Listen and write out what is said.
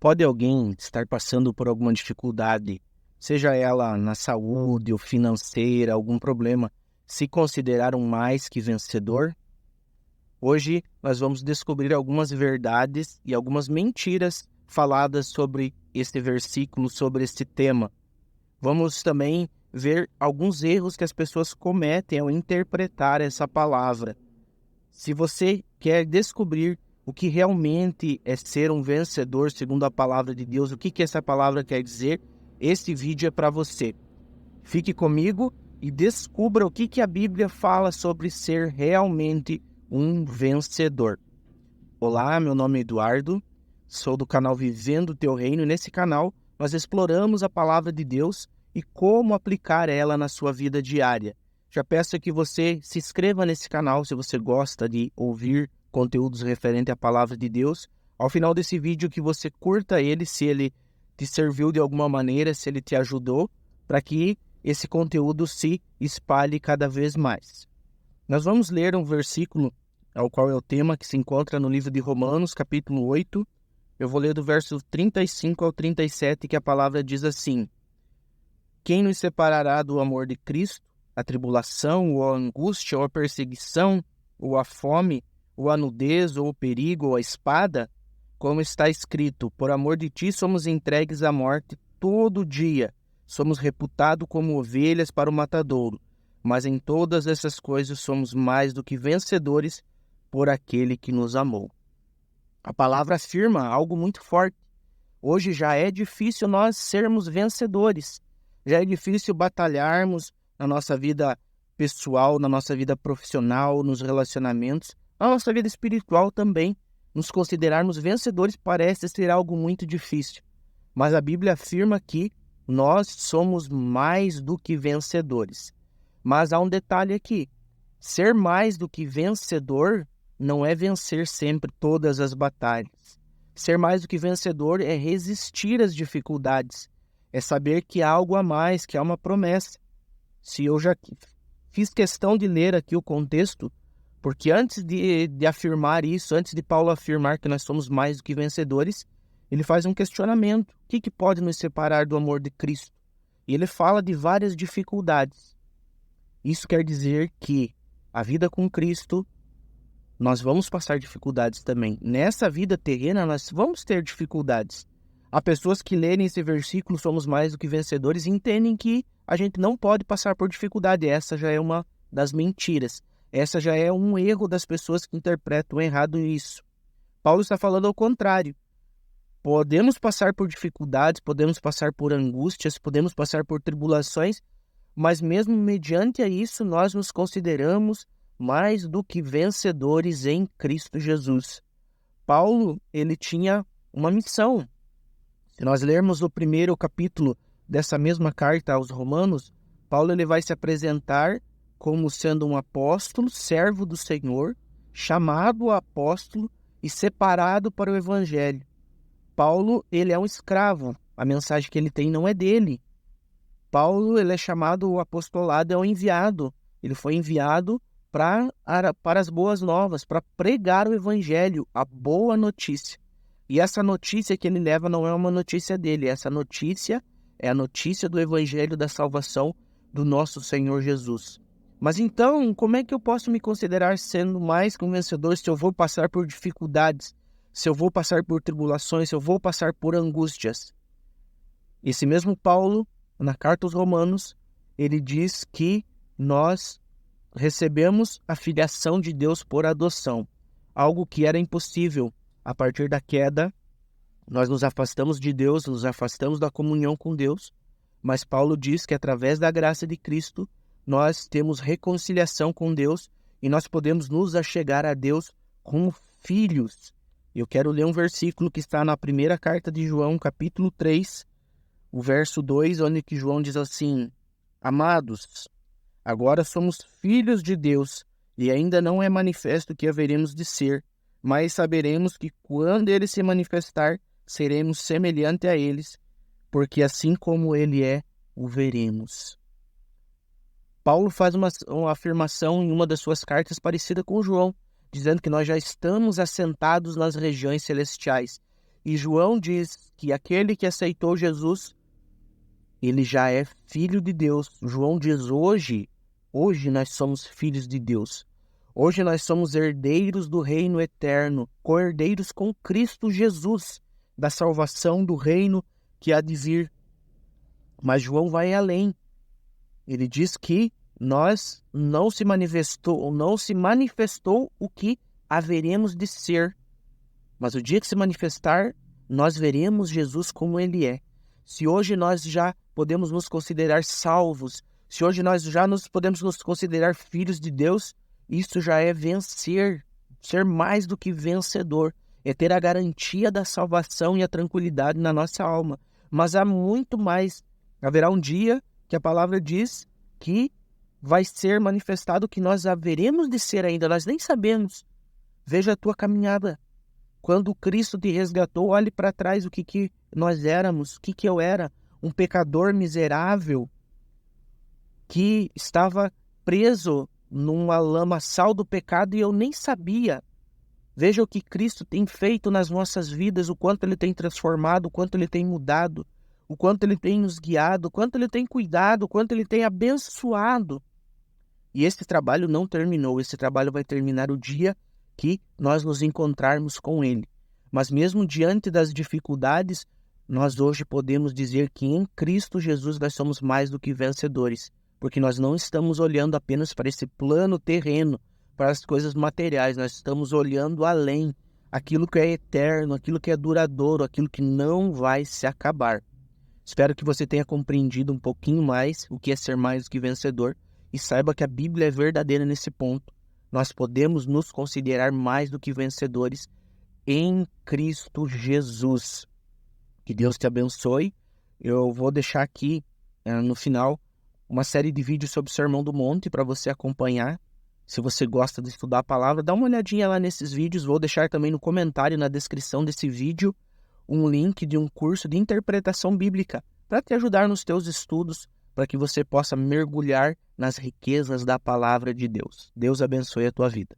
Pode alguém estar passando por alguma dificuldade, seja ela na saúde ou financeira, algum problema, se considerar um mais que vencedor? Hoje nós vamos descobrir algumas verdades e algumas mentiras faladas sobre este versículo, sobre este tema. Vamos também ver alguns erros que as pessoas cometem ao interpretar essa palavra. Se você quer descobrir o que realmente é ser um vencedor segundo a palavra de Deus, o que essa palavra quer dizer, este vídeo é para você. Fique comigo e descubra o que a Bíblia fala sobre ser realmente um vencedor. Olá, meu nome é Eduardo, sou do canal Vivendo o Teu Reino. Nesse canal, nós exploramos a palavra de Deus e como aplicar ela na sua vida diária. Já peço que você se inscreva nesse canal se você gosta de ouvir conteúdos referentes à palavra de Deus. Ao final desse vídeo, que você curta ele, se ele te serviu de alguma maneira, se ele te ajudou, para que esse conteúdo se espalhe cada vez mais. Nós vamos ler um versículo, ao qual é o tema, que se encontra no livro de Romanos, capítulo 8. Eu vou ler do verso 35 ao 37, que a palavra diz assim: Quem nos separará do amor de Cristo? A tribulação, ou a angústia, ou a perseguição, ou a fome, ou a nudez, ou o perigo, ou a espada? Como está escrito, por amor de ti somos entregues à morte todo dia. Somos reputados como ovelhas para o matadouro. Mas em todas essas coisas somos mais do que vencedores por aquele que nos amou. A palavra afirma algo muito forte. Hoje já é difícil nós sermos vencedores. Já é difícil batalharmos na nossa vida pessoal, na nossa vida profissional, nos relacionamentos, na nossa vida espiritual também. Nos considerarmos vencedores parece ser algo muito difícil. Mas a Bíblia afirma que nós somos mais do que vencedores. Mas há um detalhe aqui. Ser mais do que vencedor não é vencer sempre todas as batalhas. Ser mais do que vencedor é resistir às dificuldades. É saber que há algo a mais, que há uma promessa. Se eu já fiz questão de ler aqui o contexto, porque antes de afirmar isso, antes de Paulo afirmar que nós somos mais do que vencedores, ele faz um questionamento. O que pode nos separar do amor de Cristo? E ele fala de várias dificuldades. Isso quer dizer que a vida com Cristo, nós vamos passar dificuldades também. Nessa vida terrena, nós vamos ter dificuldades. Há pessoas que lerem esse versículo, somos mais do que vencedores, e entendem que a gente não pode passar por dificuldade. Essa já é uma das mentiras. Essa já é um erro das pessoas que interpretam errado isso. Paulo está falando ao contrário. Podemos passar por dificuldades, podemos passar por angústias, podemos passar por tribulações, mas mesmo mediante a isso, nós nos consideramos mais do que vencedores em Cristo Jesus. Paulo, ele tinha uma missão. Se nós lermos o primeiro capítulo dessa mesma carta aos Romanos, Paulo ele vai se apresentar como sendo um apóstolo, servo do Senhor, chamado apóstolo e separado para o Evangelho. Paulo, ele é um escravo. A mensagem que ele tem não é dele. Paulo, ele é chamado o apostolado, é um enviado. Ele foi enviado para as boas novas, para pregar o Evangelho, a boa notícia. E essa notícia que ele leva não é uma notícia dele, essa notícia é a notícia do Evangelho da salvação do nosso Senhor Jesus. Mas então, como é que eu posso me considerar sendo mais que um vencedor se eu vou passar por dificuldades, se eu vou passar por tribulações, se eu vou passar por angústias? Esse mesmo Paulo, na carta aos Romanos, ele diz que nós recebemos a filiação de Deus por adoção, algo que era impossível. A partir da queda, nós nos afastamos de Deus, nos afastamos da comunhão com Deus, mas Paulo diz que através da graça de Cristo, nós temos reconciliação com Deus e nós podemos nos achegar a Deus como filhos. Eu quero ler um versículo que está na primeira carta de João, capítulo 3, o verso 2, onde que João diz assim: Amados, agora somos filhos de Deus e ainda não é manifesto que haveremos de ser, mas saberemos que quando ele se manifestar, seremos semelhante a eles, porque assim como ele é, o veremos. Paulo faz uma afirmação em uma das suas cartas parecida com João, dizendo que nós já estamos assentados nas regiões celestiais. E João diz que aquele que aceitou Jesus, ele já é filho de Deus. João diz hoje nós somos filhos de Deus. Hoje nós somos herdeiros do reino eterno, co-herdeiros com Cristo Jesus, da salvação do reino que há de vir. Mas João vai além. Ele diz que não se manifestou o que haveremos de ser. Mas o dia que se manifestar, nós veremos Jesus como ele é. Se hoje nós já podemos nos considerar salvos, se hoje nós já podemos nos considerar filhos de Deus, isso já é vencer, ser mais do que vencedor, é ter a garantia da salvação e a tranquilidade na nossa alma. Mas há muito mais. Haverá um dia que a palavra diz que vai ser manifestado o que nós haveremos de ser ainda, nós nem sabemos. Veja a tua caminhada. Quando Cristo te resgatou, olhe para trás o que nós éramos, o que eu era, um pecador miserável que estava preso numa lamaçal do pecado e eu nem sabia. Veja o que Cristo tem feito nas nossas vidas, o quanto Ele tem transformado, o quanto Ele tem mudado, o quanto Ele tem nos guiado, o quanto Ele tem cuidado, o quanto Ele tem abençoado. E esse trabalho não terminou, esse trabalho vai terminar o dia que nós nos encontrarmos com Ele. Mas mesmo diante das dificuldades, nós hoje podemos dizer que em Cristo Jesus nós somos mais do que vencedores, porque nós não estamos olhando apenas para esse plano terreno, para as coisas materiais, nós estamos olhando além, aquilo que é eterno, aquilo que é duradouro, aquilo que não vai se acabar. Espero que você tenha compreendido um pouquinho mais o que é ser mais do que vencedor e saiba que a Bíblia é verdadeira nesse ponto. Nós podemos nos considerar mais do que vencedores em Cristo Jesus. Que Deus te abençoe. Eu vou deixar aqui no final uma série de vídeos sobre o Sermão do Monte para você acompanhar. Se você gosta de estudar a palavra, dá uma olhadinha lá nesses vídeos. Vou deixar também no comentário, na descrição desse vídeo, um link de um curso de interpretação bíblica para te ajudar nos teus estudos, para que você possa mergulhar nas riquezas da palavra de Deus. Deus abençoe a tua vida.